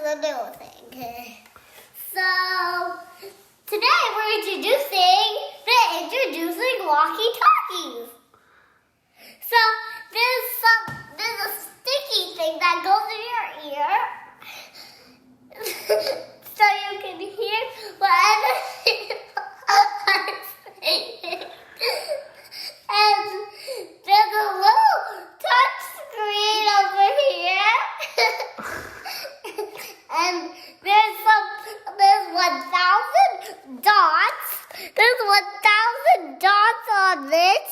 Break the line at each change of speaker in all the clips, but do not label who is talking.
the new thing. So, today we're introducing Walkie Talkies. So, there's a sticky thing that goes in your ear. So you can hear whatever I'm saying. And there's a little touch screen over here. And there's 1,000 dots. There's 1,000 dots on it.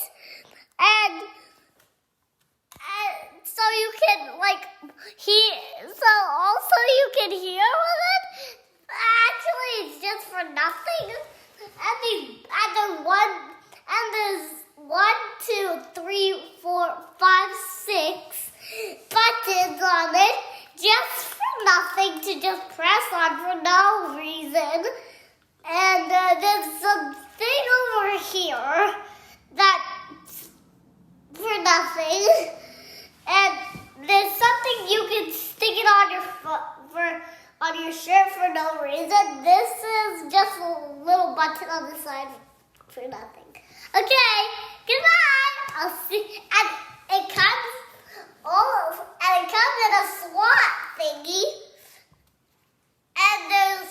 And so you can hear. So also you can hear with it. Actually, it's just for nothing. And there's 1, 2, 3, 4, 5, 6 buttons on it, just for nothing, to just press on for no reason. And there's some thing over here that's for nothing. And there's something you can stick it on your shirt for no reason. This is just a little button on the side for nothing. Okay, goodbye. I'll see. And it comes in a SWAT thingy. And there's